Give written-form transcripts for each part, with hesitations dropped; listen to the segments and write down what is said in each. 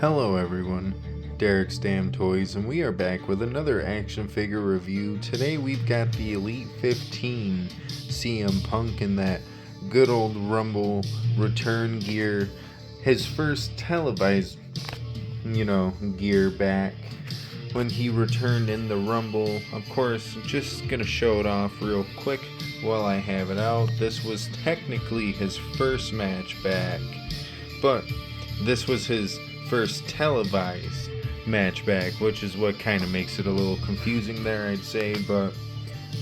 Hello everyone, Derek's Damn Toys, and we are back with another action figure review. Today we've got the Elite 15 CM Punk in that good old Rumble return gear. His first televised, gear back when he returned in the Rumble. Of course, just gonna show it off real quick while I have it out. This was technically his first match back, but this was his first televised match back, which is what kind of makes it a little confusing there, I'd say. But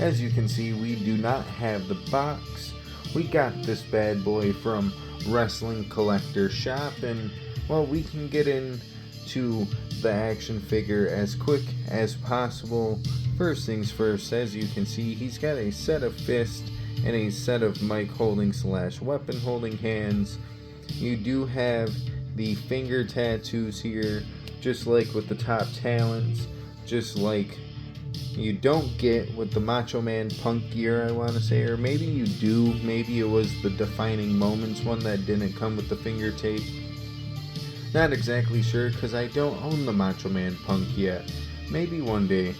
as you can see, we do not have the box. We got this bad boy from Wrestling Collector Shop, and well, we can get into the action figure as quick as possible. First things first, as you can see, he's got a set of fist and a set of mic holding / weapon holding hands. You do have the finger tattoos here, just like with the top talents, just like you don't get with the Macho Man Punk gear, I want to say, or maybe you do. Maybe it was the Defining Moments one that didn't come with the finger tape. Not exactly sure, because I don't own the Macho Man Punk yet. Maybe one day,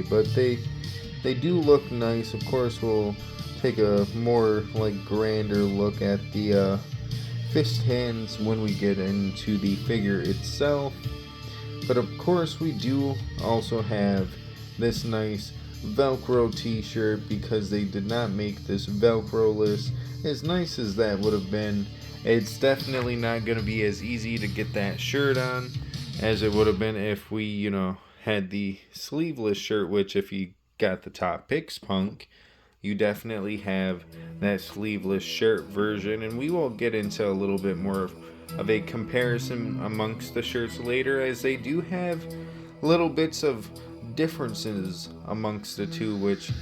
but they do look nice. Of course, we'll take a more grander look at the fist hands when we get into the figure itself. But of course, we do also have this nice Velcro t-shirt, because they did not make this Velcro-less. As nice as that would have been, it's definitely not going to be as easy to get that shirt on as it would have been if we, had the sleeveless shirt, which if you got the Top Picks Punk, you definitely have that sleeveless shirt version, and we will get into a little bit more of a comparison amongst the shirts later, as they do have little bits of differences amongst the two, which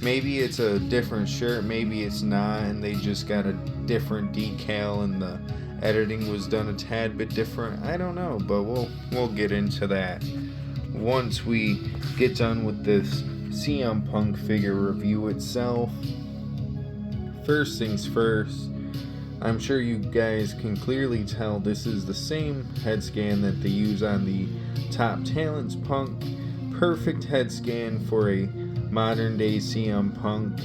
maybe it's a different shirt, maybe it's not, and they just got a different decal and the editing was done a tad bit different. I don't know, but we'll get into that once we get done with this CM Punk figure review itself. First things first, I'm sure you guys can clearly tell this is the same head scan that they use on the Top Talents Punk. Perfect head scan for a modern day CM Punk.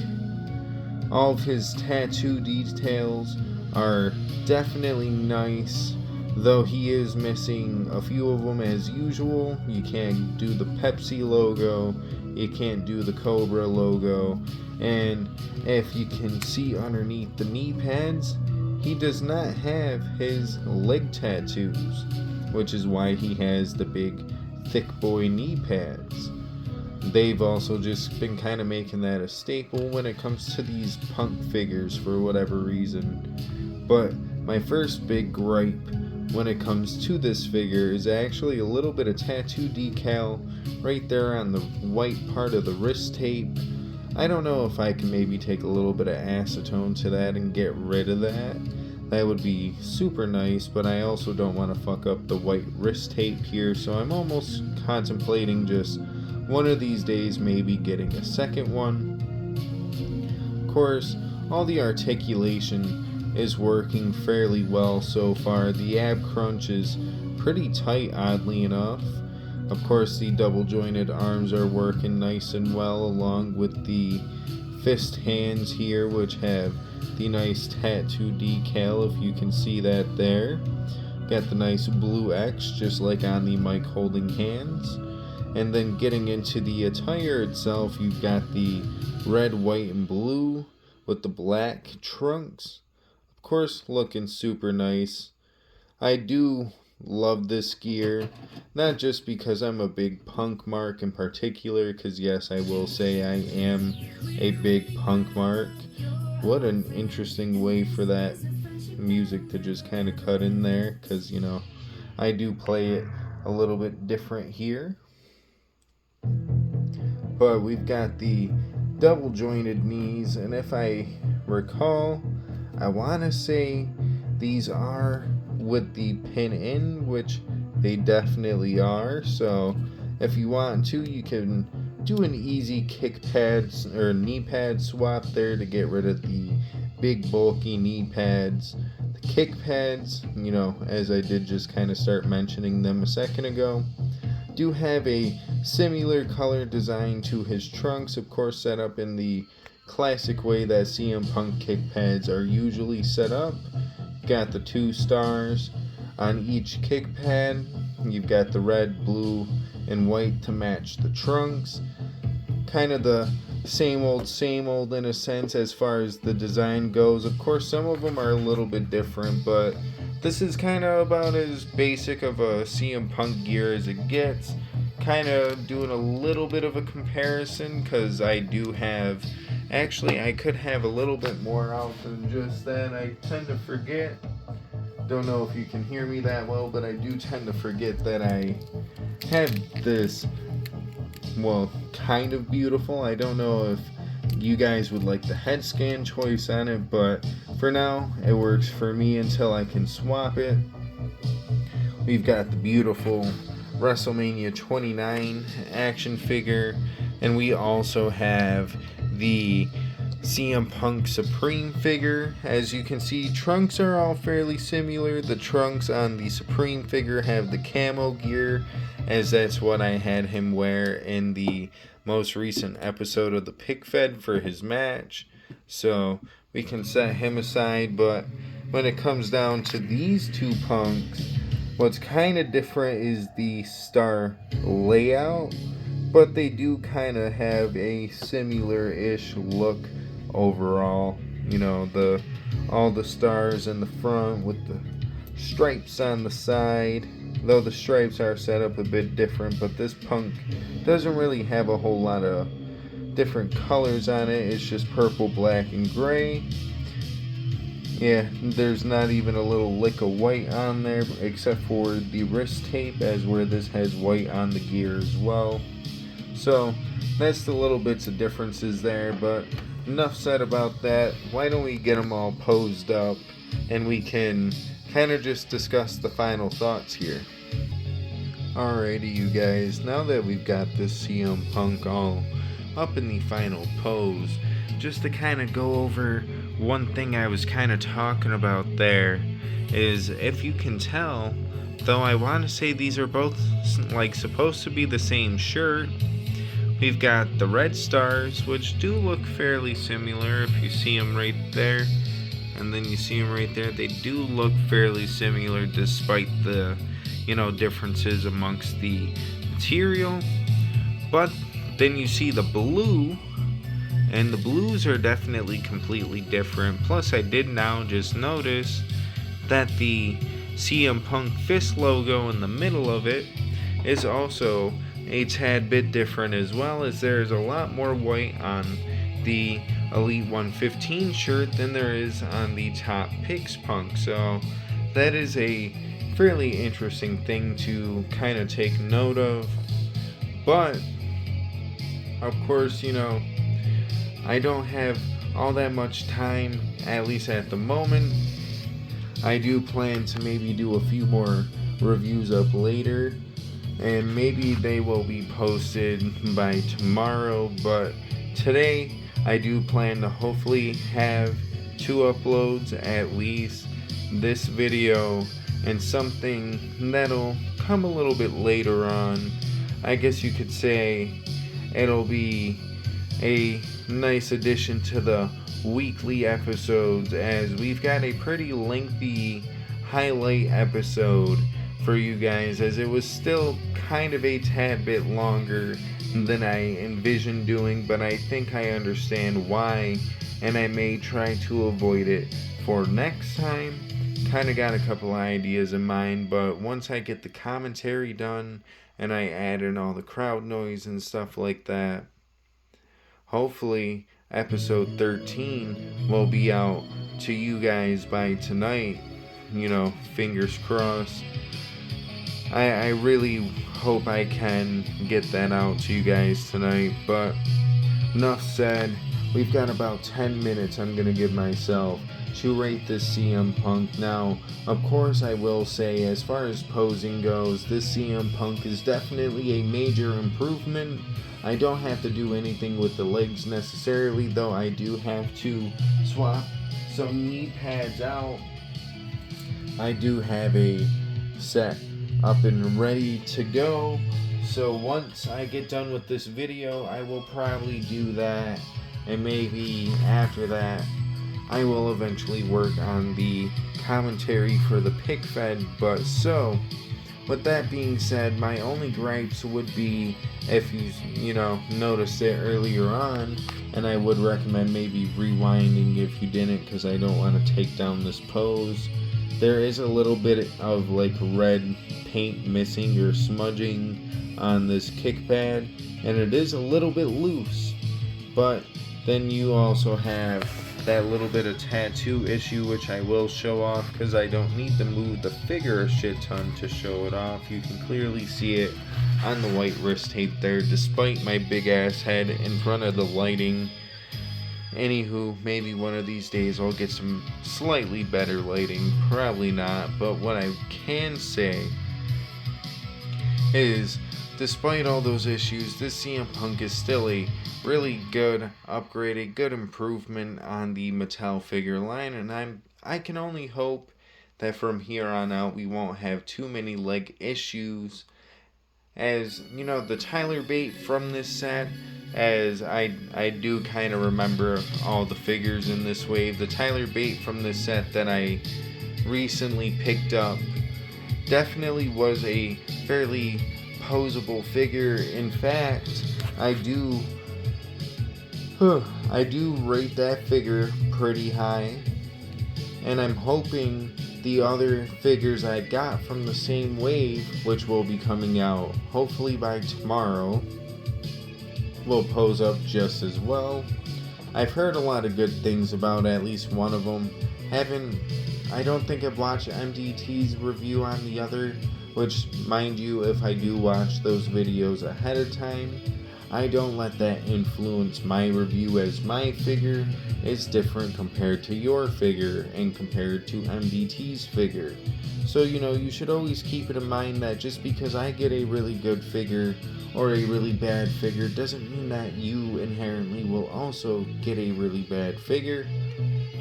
All of his tattoo details are definitely nice, though he is missing a few of them as usual. You can't do the Pepsi logo, you can't do the Cobra logo, and if you can see underneath the knee pads, he does not have his leg tattoos, which is why he has the big thick boy knee pads. They've also just been kind of making that a staple when it comes to these Punk figures for whatever reason. But my first big gripe when it comes to this figure is actually a little bit of tattoo decal right there on the white part of the wrist tape. I don't know if I can maybe take a little bit of acetone to that and get rid of that. That would be super nice, but I also don't want to fuck up the white wrist tape here, so I'm almost contemplating just one of these days maybe getting a second one. Of course, all the articulation is working fairly well so far. The ab crunch is pretty tight, oddly enough. Of course, the double jointed arms are working nice and well, along with the fist hands here, which have the nice tattoo decal, if you can see that there. Got the nice blue X, just like on the mic holding hands. And then getting into the attire itself, you've got the red, white, and blue with the black trunks. Of course, looking super nice. I do love this gear, not just because I'm a big Punk mark in particular, because yes, I will say I am a big Punk mark. What an interesting way for that music to just kind of cut in there, because I do play it a little bit different here. But we've got the double jointed knees, and if I recall, I want to say these are with the pin in, which they definitely are. So if you want to, you can do an easy kick pads or knee pad swap there to get rid of the big bulky knee pads to kick pads, as I did just kind of start mentioning them a second ago, do have a similar color design to his trunks, of course set up in the classic way that CM Punk kick pads are usually set up. Got the 2 stars on each kick pad. You've got the red, blue, and white to match the trunks. Kind of the same old in a sense as far as the design goes. Of course, some of them are a little bit different, but this is kind of about as basic of a CM Punk gear as it gets. Kind of doing a little bit of a comparison because I do have, actually I could have a little bit more out than just that. I tend to forget. Don't know if you can hear me that well, but I do tend to forget that I have this, kind of beautiful. I don't know if you guys would like the head scan choice on it, but for now it works for me until I can swap it. We've got the beautiful WrestleMania 29 action figure, and we also have the CM Punk Supreme figure. As you can see, trunks are all fairly similar. The trunks on the Supreme figure have the camo gear, as that's what I had him wear in the most recent episode of the Pick Fed for his match. So we can set him aside, but when it comes down to these 2 punks, what's kind of different is the star layout, but they do kind of have a similar-ish look overall. All the stars in the front with the stripes on the side, though the stripes are set up a bit different, but this punk doesn't really have a whole lot of different colors on it. It's just purple, black, and gray. Yeah, there's not even a little lick of white on there, except for the wrist tape, as where this has white on the gear as well. So that's the little bits of differences there, but enough said about that. Why don't we get them all posed up and we can kind of just discuss the final thoughts here. Alrighty, you guys, now that we've got this CM Punk all up in the final pose, just to kind of go over one thing I was kind of talking about there is, if you can tell, though I want to say these are both supposed to be the same shirt, we've got the red stars, which do look fairly similar. If you see them right there and then you see them right there, they do look fairly similar despite the differences amongst the material. But then you see the blue, and the blues are definitely completely different. Plus, I did now just notice that the CM Punk fist logo in the middle of it is also a tad bit different, as well as there's a lot more white on the Elite 115 shirt than there is on the Top Picks Punk. So that is a fairly interesting thing to kind of take note of. But of course, I don't have all that much time, at least at the moment. I do plan to maybe do a few more reviews up later, and maybe they will be posted by tomorrow, but today I do plan to hopefully have 2 uploads at least. This video and something that'll come a little bit later on. I guess you could say it'll be a nice addition to the weekly episodes, as we've got a pretty lengthy highlight episode for you guys, as it was still kind of a tad bit longer than I envisioned doing, but I think I understand why, and I may try to avoid it for next time. Kind of got a couple ideas in mind, but once I get the commentary done and I add in all the crowd noise and stuff like that, hopefully episode 13 will be out to you guys by tonight. Fingers crossed. I really hope I can get that out to you guys tonight, but enough said. We've got about 10 minutes I'm going to give myself to rate this CM Punk. Now, of course, I will say, as far as posing goes, this CM Punk is definitely a major improvement. I don't have to do anything with the legs necessarily, though I do have to swap some knee pads out. I do have a set up and ready to go. So once I get done with this video, I will probably do that, and maybe after that I will eventually work on the commentary for the pick fed. But so with that being said, my only gripes would be if you noticed it earlier on, and I would recommend maybe rewinding if you didn't, because I don't want to take down this pose. There is a little bit of like red paint missing or smudging on this kick pad, and it is a little bit loose. But then you also have that little bit of tattoo issue, which I will show off because I don't need to move the figure a shit ton to show it off. You can clearly see it on the white wrist tape there, despite my big ass head in front of the lighting. Anywho, maybe one of these days I'll get some slightly better lighting, probably not, but what I can say is, despite all those issues, this CM Punk is still a really good upgrade, a good improvement on the Mattel figure line, and I can only hope that from here on out we won't have too many leg issues. As you know, the Tyler bait from this set, as I do kind of remember all the figures in this wave, the Tyler bait from this set that I recently picked up definitely was a fairly posable figure. In fact, I do rate that figure pretty high, and I'm hoping the other figures I got from the same wave, which will be coming out hopefully by tomorrow, will pose up just as well. I've heard a lot of good things about at least one of them. I don't think I've watched MDT's review on the other, which, mind you, if I do watch those videos ahead of time, I don't let that influence my review, as my figure is different compared to your figure and compared to MDT's figure. So, you should always keep it in mind that just because I get a really good figure or a really bad figure doesn't mean that you inherently will also get a really bad figure.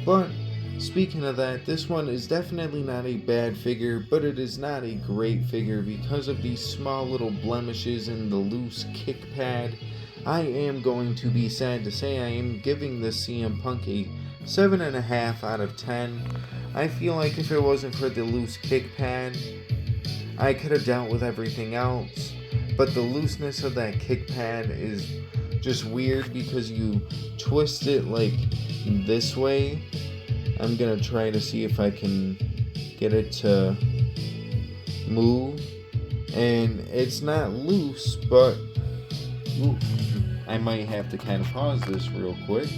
But speaking of that, this one is definitely not a bad figure, but it is not a great figure because of these small little blemishes in the loose kick pad. I am going to be sad to say I am giving this CM Punk a 7.5 out of 10. I feel like if it wasn't for the loose kick pad, I could have dealt with everything else. But the looseness of that kick pad is just weird because you twist it like this way. I'm gonna try to see if I can get it to move, and it's not loose, but I might have to kind of pause this real quick.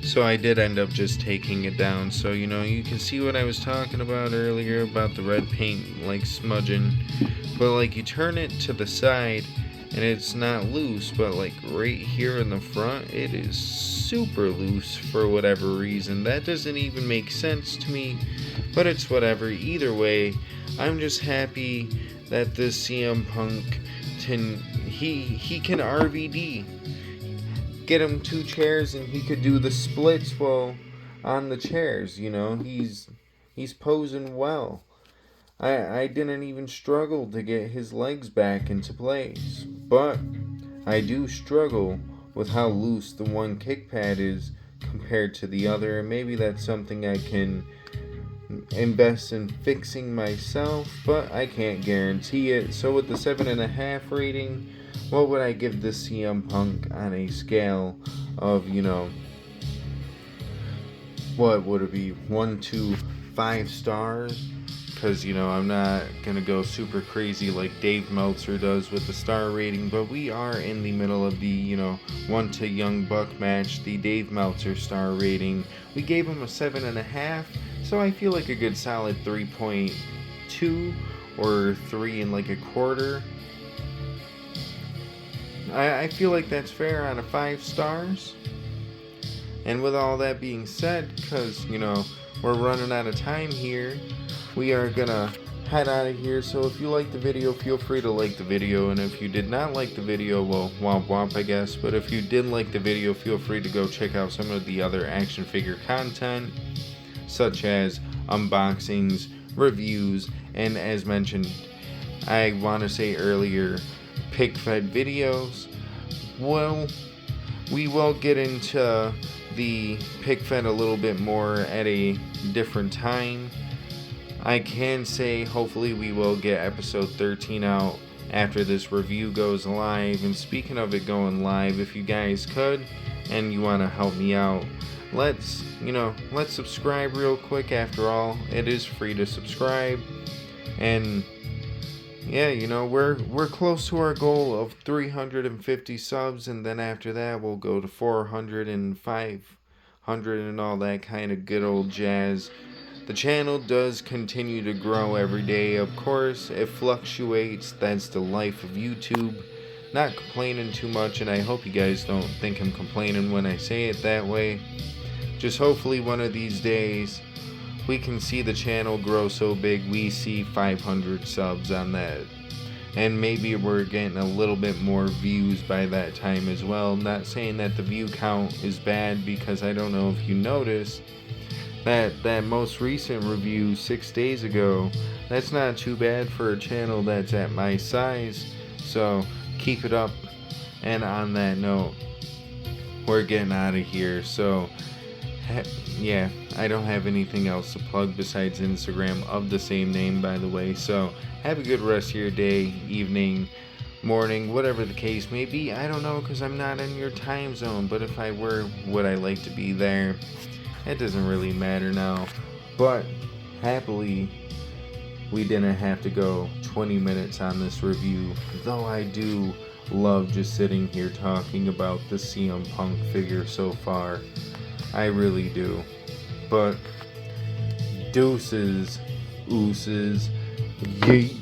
So I did end up just taking it down, so you can see what I was talking about earlier about the red paint like smudging, but like you turn it to the side and it's not loose, but like right here in the front it is super loose for whatever reason. That doesn't even make sense to me, but it's whatever. Either way, I'm just happy that this CM Punk he can RVD. Get him 2 chairs and he could do the splits while on the chairs. He's posing well. I didn't even struggle to get his legs back into place, but I do struggle with how loose the one kick pad is compared to the other, and maybe that's something I can invest in fixing myself, but I can't guarantee it. So with the 7.5 rating, what would I give this CM Punk on a scale of, what would it be, 1 to 5 stars? Because, I'm not going to go super crazy like Dave Meltzer does with the star rating, but we are in the middle of the, 1 to Young Buck match, the Dave Meltzer star rating. We gave him a 7.5, so I feel like a good solid 3.2 or 3 and like a quarter. I feel like that's fair on a 5 stars. And with all that being said, because, we're running out of time here, we are gonna head out of here. So if you liked the video, feel free to like the video, and if you did not like the video, well, womp womp I guess, but if you did like the video, feel free to go check out some of the other action figure content, such as unboxings, reviews, and as mentioned, I want to say earlier, pick-fed videos. Well, we will get into the pick-fed a little bit more at a different time. I can say hopefully we will get episode 13 out after this review goes live. And speaking of it going live, if you guys could and you want to help me out, let's subscribe real quick. After all, it is free to subscribe. And yeah, we're close to our goal of 350 subs, and then after that we'll go to 400 and 500 and all that kind of good old jazz. The channel does continue to grow every day. Of course, it fluctuates. That's the life of YouTube. Not complaining too much, and I hope you guys don't think I'm complaining when I say it that way. Just hopefully one of these days we can see the channel grow so big we see 500 subs on that. And maybe we're getting a little bit more views by that time as well. Not saying that the view count is bad, because I don't know if you noticed that most recent review 6 days ago, that's not too bad for a channel that's at my size. So keep it up. And on that note, we're getting out of here. So yeah, I don't have anything else to plug besides Instagram of the same name, by the way. So have a good rest of your day, evening, morning, whatever the case may be. I don't know, because I'm not in your time zone, but if I were, would I like to be there? It doesn't really matter now. But happily, we didn't have to go 20 minutes on this review, though I do love just sitting here talking about the CM Punk figure so far. I really do. But deuces, ooses, yeet.